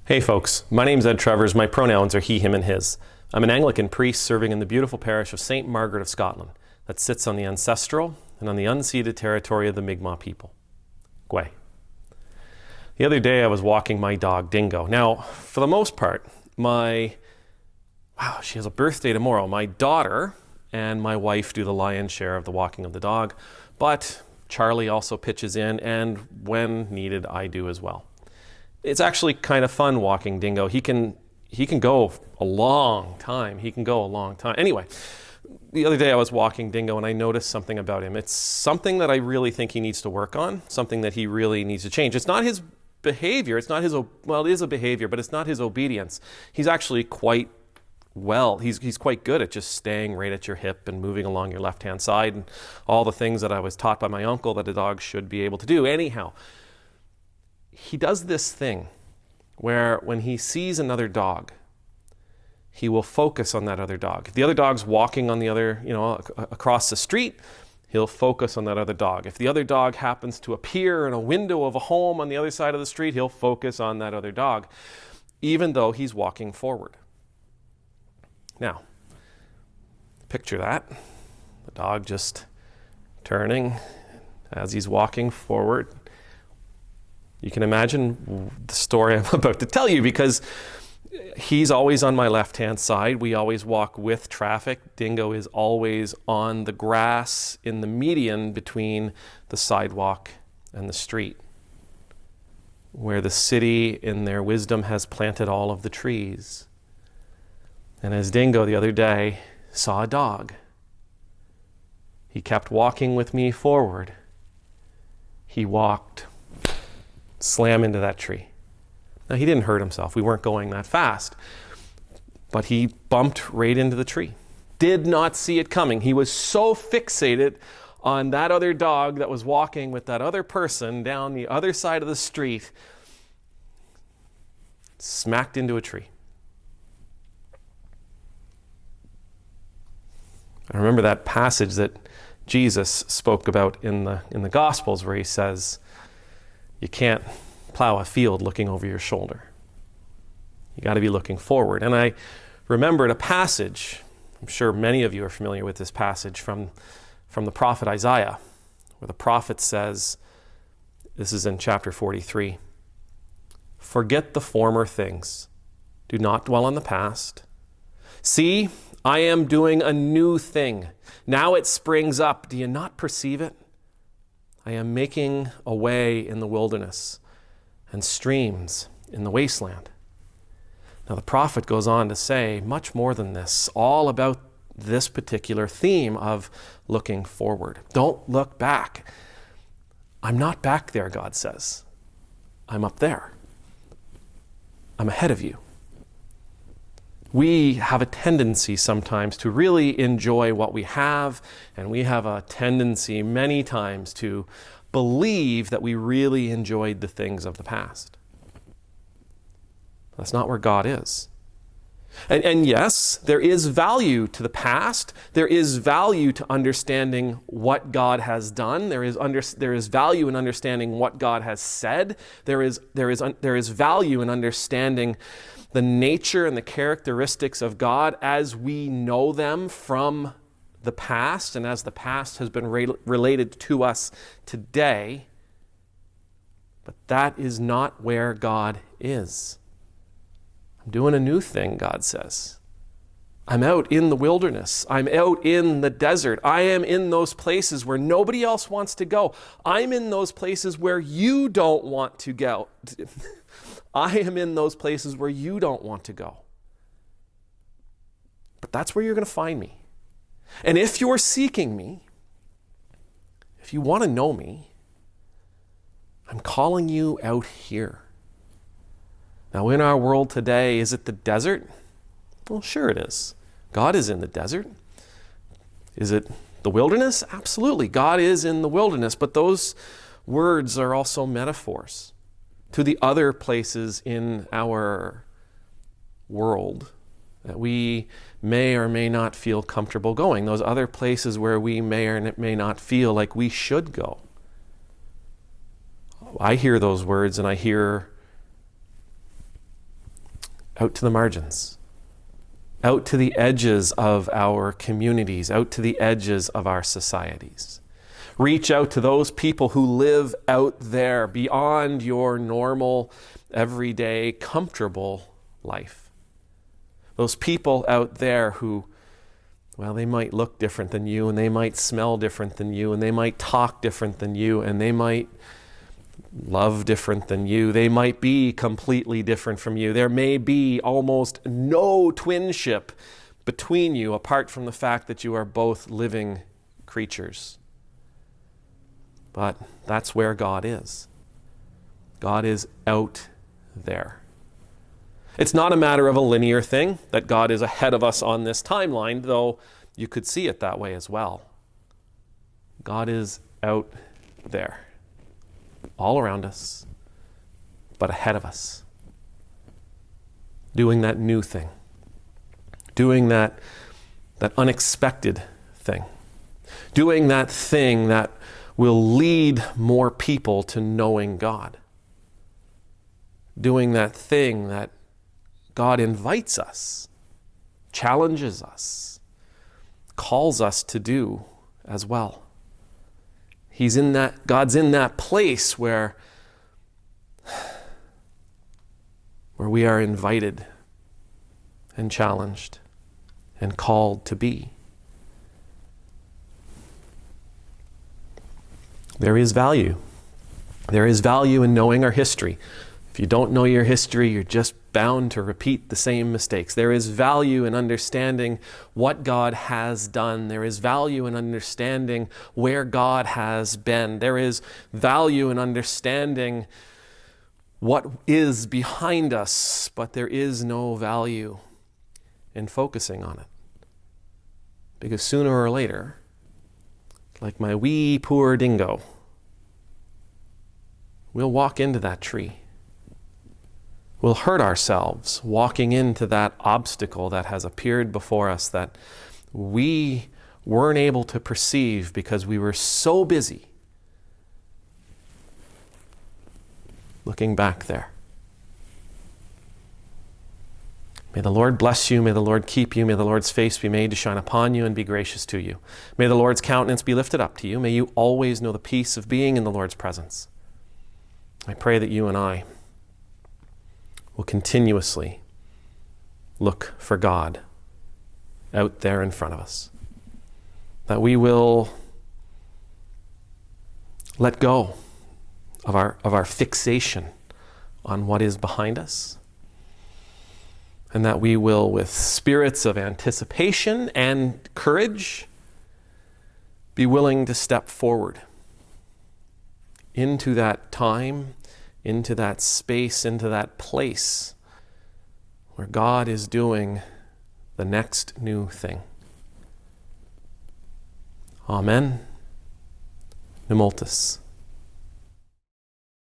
Hey folks, my name's Ed Travers. My pronouns are he, him, and his. I'm an Anglican priest serving in the beautiful parish of St. Margaret of Scotland that sits on the ancestral and on the unceded territory of the Mi'kmaq people. Gway. The other day I was walking my dog, Dingo. Now, for the most part, she has a birthday tomorrow. My daughter and my wife do the lion's share of the walking of the dog, but Charlie also pitches in, and when needed, I do as well. It's actually kind of fun walking Dingo. He can go a long time. Anyway, the other day I was walking Dingo and I noticed something about him. It's something that I really think he needs to work on, something that he really needs to change. It's not his behavior. It is a behavior, but it's not his obedience. He's actually quite well. He's quite good at just staying right at your hip and moving along your left-hand side and all the things that I was taught by my uncle that a dog should be able to do. Anyhow, he does this thing where when he sees another dog, he will focus on that other dog. If the other dog's walking on the other, across the street, he'll focus on that other dog. If the other dog happens to appear in a window of a home on the other side of the street, he'll focus on that other dog, even though he's walking forward. Now, picture that. The dog just turning as he's walking forward. You can imagine the story I'm about to tell you, because he's always on my left-hand side. We always walk with traffic. Dingo is always on the grass in the median between the sidewalk and the street, where the city in their wisdom has planted all of the trees. And as Dingo the other day saw a dog, he kept walking with me forward. He walked slam into that tree. Now, he didn't hurt himself. We weren't going that fast. But he bumped right into the tree. Did not see it coming. He was so fixated on that other dog that was walking with that other person down the other side of the street, smacked into a tree. I remember that passage that Jesus spoke about in the Gospels, where he says, you can't plow a field looking over your shoulder. You got to be looking forward. And I remembered a passage, I'm sure many of you are familiar with this passage from the prophet Isaiah, where the prophet says, this is in chapter 43, forget the former things. Do not dwell on the past. See, I am doing a new thing. Now it springs up. Do you not perceive it? I am making a way in the wilderness and streams in the wasteland. Now the prophet goes on to say much more than this, all about this particular theme of looking forward. Don't look back. I'm not back there, God says. I'm up there. I'm ahead of you. We have a tendency sometimes to really enjoy what we have, and we have a tendency many times to believe that we really enjoyed the things of the past. That's not where God is. And yes, there is value to the past. There is value to understanding what God has done. There is value in understanding what God has said. There is value in understanding the nature and the characteristics of God as we know them from the past and as the past has been related to us today. But that is not where God is. I'm doing a new thing, God says. I'm out in the wilderness. I'm out in the desert. I am in those places where nobody else wants to go. I'm in those places where you don't want to go. I am in those places where you don't want to go. But that's where you're going to find me. And if you're seeking me, if you want to know me, I'm calling you out here. Now, in our world today, is it the desert? Well, sure it is. God is in the desert. Is it the wilderness? Absolutely. God is in the wilderness, but those words are also metaphors to the other places in our world that we may or may not feel comfortable going, those other places where we may or may not feel like we should go. I hear those words and I hear out to the margins, out to the edges of our communities, out to the edges of our societies. Reach out to those people who live out there beyond your normal, everyday, comfortable life. Those people out there who, well, they might look different than you, and they might smell different than you, and they might talk different than you, and they might love different than you. They might be completely different from you. There may be almost no twinship between you apart from the fact that you are both living creatures. But that's where God is. God is out there. It's not a matter of a linear thing, that God is ahead of us on this timeline, though you could see it that way as well. God is out there, all around us, but ahead of us, doing that new thing, doing that unexpected thing, doing that thing that will lead more people to knowing God, doing that thing that God invites us, challenges us, calls us to do as well. God's in that place where we are invited and challenged and called to be. There is value. There is value in knowing our history. If you don't know your history, you're just bound to repeat the same mistakes. There is value in understanding what God has done. There is value in understanding where God has been. There is value in understanding what is behind us, but there is no value in focusing on it. Because sooner or later, like my wee poor Dingo, we'll walk into that tree. We'll hurt ourselves walking into that obstacle that has appeared before us that we weren't able to perceive because we were so busy looking back there. May the Lord bless you. May the Lord keep you. May the Lord's face be made to shine upon you and be gracious to you. May the Lord's countenance be lifted up to you. May you always know the peace of being in the Lord's presence. I pray that you and I will continuously look for God out there in front of us. That we will let go of our fixation on what is behind us. And that we will, with spirits of anticipation and courage, be willing to step forward into that time, into that space, into that place where God is doing the next new thing. Amen. Numultus.